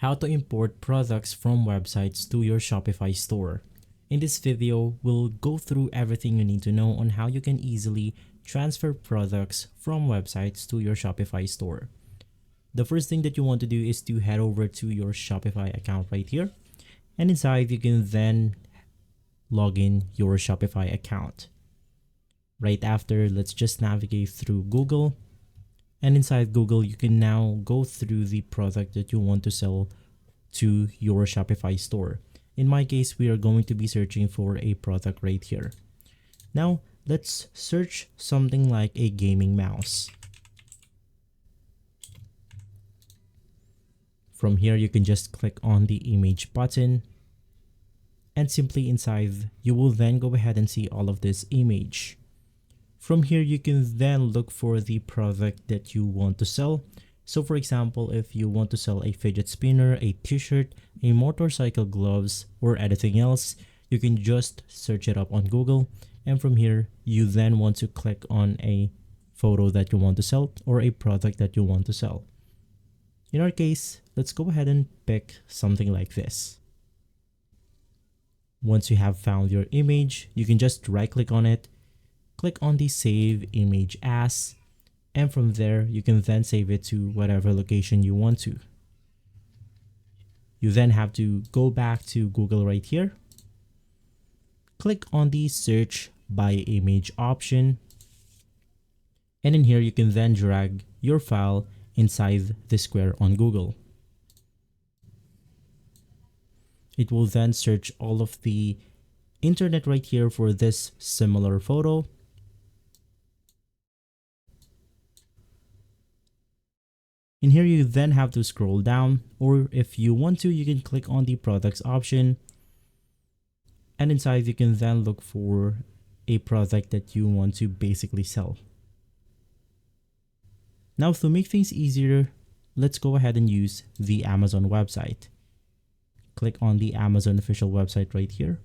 How to import products from websites to your Shopify store. In this video, we'll go through everything you need to know on how you can easily transfer products from websites to your Shopify store. The first thing that you want to do is to head over to your Shopify account right here. And inside, you can then log in your Shopify account. Right after, let's just navigate through Google. And inside Google, you can now go through the product that you want to sell to your Shopify store. In my case, we are going to be searching for a product right here. Now, let's search something like a gaming mouse. From here, you can just click on the image button. And simply inside, you will then go ahead and see all of this image. From here, you can then look for the product that you want to sell. So for example, if you want to sell a fidget spinner, a t-shirt, a motorcycle gloves, or anything else, you can just search it up on Google. And from here, you then want to click on a photo that you want to sell or a product that you want to sell. In our case, let's go ahead and pick something like this. Once you have found your image, you can just right-click on it, click on the Save Image As, and from there, you can then save it to whatever location you want to. You then have to go back to Google right here, click on the Search by Image option, and in here, you can then drag your file inside the square on Google. It will then search all of the internet right here for this similar photo. In here, you then have to scroll down, or if you want to, you can click on the products option. And inside, you can then look for a product that you want to basically sell. Now, to make things easier, let's go ahead and use the Amazon website. Click on the Amazon official website right here.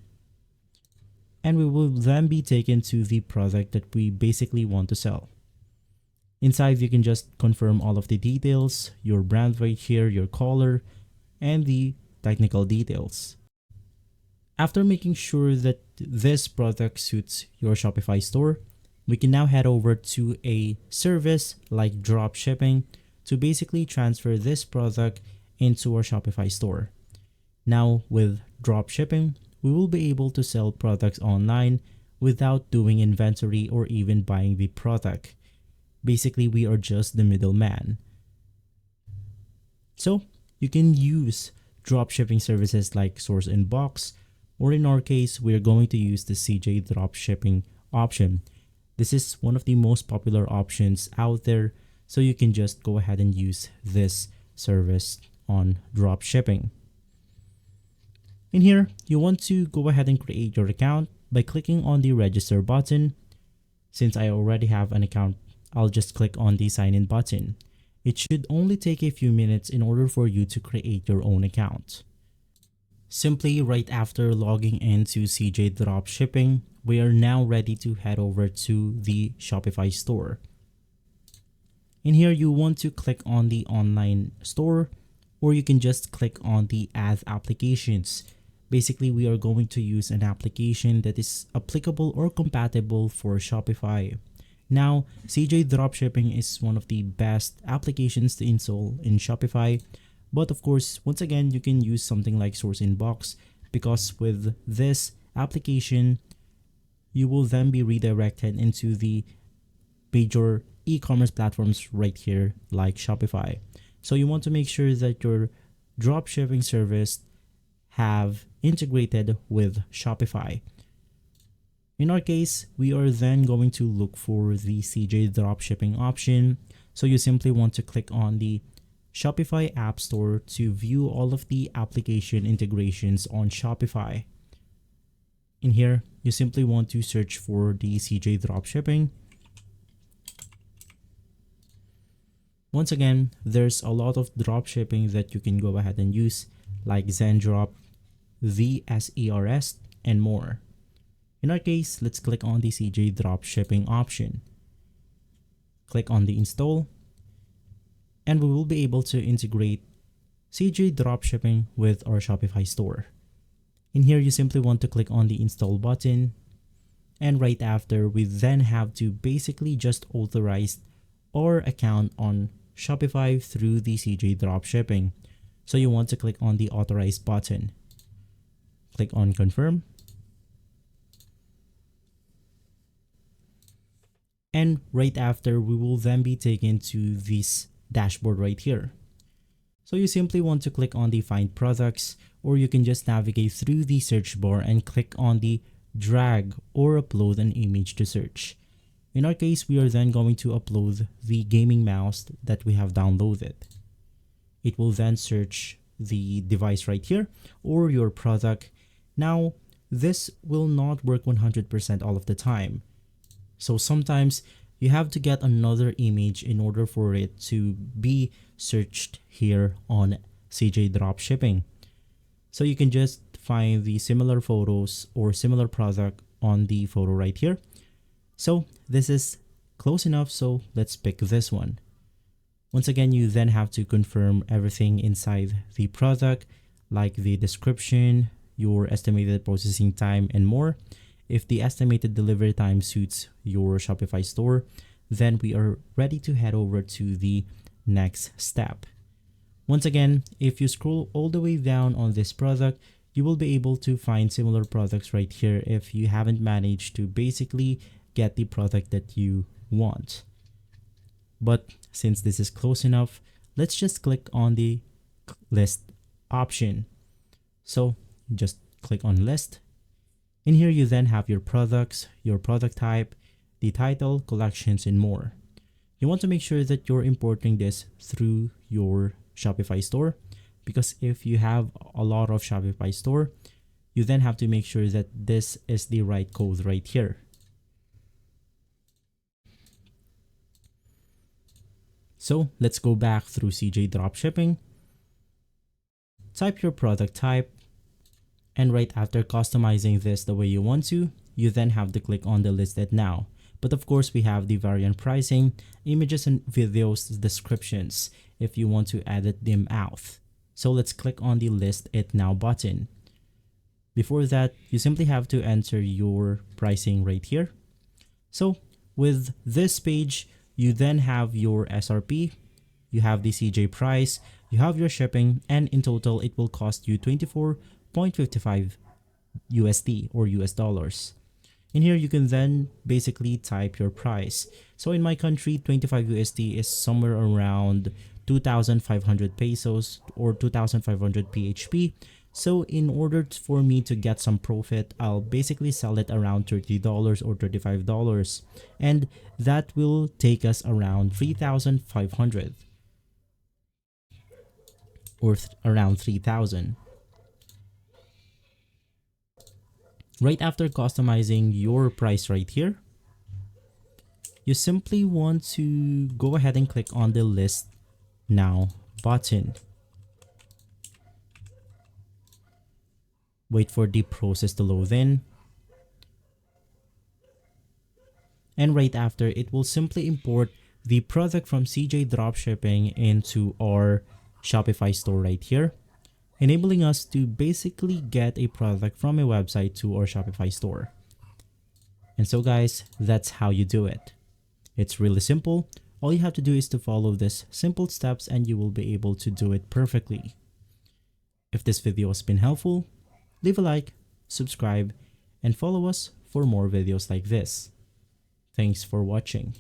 And we will then be taken to the product that we basically want to sell. Inside, you can just confirm all of the details, your brand right here, your color, and the technical details. After making sure that this product suits your Shopify store, we can now head over to a service like drop shipping to basically transfer this product into our Shopify store. Now, with drop shipping, we will be able to sell products online without doing inventory or even buying the product. Basically, we are just the middleman. So you can use dropshipping services like Source in Box, or in our case, we are going to use the CJ dropshipping option. This is one of the most popular options out there, so you can just go ahead and use this service on dropshipping. In here, you want to go ahead and create your account by clicking on the register button. Since I already have an account, I'll just click on the sign in button. It should only take a few minutes in order for you to create your own account. Simply right after logging into CJ Dropshipping, we are now ready to head over to the Shopify store. In here, you want to click on the online store, or you can just click on the add applications. Basically, we are going to use an application that is applicable or compatible for Shopify. Now, CJ Dropshipping is one of the best applications to install in Shopify. But of course, once again, you can use something like Source in Box, because with this application, you will then be redirected into the major e-commerce platforms right here like Shopify. So you want to make sure that your dropshipping service have integrated with Shopify. In our case, we are then going to look for the CJ Dropshipping option. So you simply want to click on the Shopify App Store to view all of the application integrations on Shopify. In here, you simply want to search for the CJ Dropshipping. Once again, there's a lot of dropshipping that you can go ahead and use, like Zendrop, Dsers, and more. In our case, let's click on the CJ Dropshipping option. Click on the install, and we will be able to integrate CJ Dropshipping with our Shopify store. In here, you simply want to click on the install button, and right after, we then have to basically just authorize our account on Shopify through the CJ Dropshipping. So you want to click on the authorize button. Click on confirm. And right after, we will then be taken to this dashboard right here. So you simply want to click on the find products, or you can just navigate through the search bar and click on the drag or upload an image to search. In our case, we are then going to upload the gaming mouse that we have downloaded. It will then search the device right here or your product. Now, this will not work 100% all of the time. So sometimes you have to get another image in order for it to be searched here on CJ Dropshipping. So you can just find the similar photos or similar product on the photo right here. So this is close enough, so let's pick this one. Once again, you then have to confirm everything inside the product, like the description, your estimated processing time, and more. If the estimated delivery time suits your Shopify store, then we are ready to head over to the next step. Once again, if you scroll all the way down on this product, you will be able to find similar products right here if you haven't managed to basically get the product that you want. But since this is close enough, let's just click on the list option. So just click on list. In here, you then have your products, your product type, the title, collections, and more. You want to make sure that you're importing this through your Shopify store, because if you have a lot of Shopify store, you then have to make sure that this is the right code right here. So let's go back through CJ Dropshipping. Type your product type, and right after customizing this the way you want to, you then have to click on the listed now. But of course, we have the variant pricing, images and videos descriptions if you want to edit them out. So let's click on the list it now button. Before that, you simply have to enter your pricing right here. So with this page, you then have your SRP, you have the CJ price, you have your shipping, and in total, it will cost you 24.55 USD or US dollars. In here, you can then basically type your price. So in my country, 25 USD is somewhere around 2,500 pesos or 2,500 PHP. So in order for me to get some profit, I'll basically sell it around $30 or $35. And that will take us around 3,500 or around 3,000. Right after customizing your price right here, you simply want to go ahead and click on the list now button. Wait for the process to load in. And right after, it will simply import the product from CJ Dropshipping into our Shopify store right here, enabling us to basically get a product from a website to our Shopify store. And so guys, that's how you do it. It's really simple. All you have to do is to follow these simple steps and you will be able to do it perfectly. If this video has been helpful, leave a like, subscribe, and follow us for more videos like this. Thanks for watching.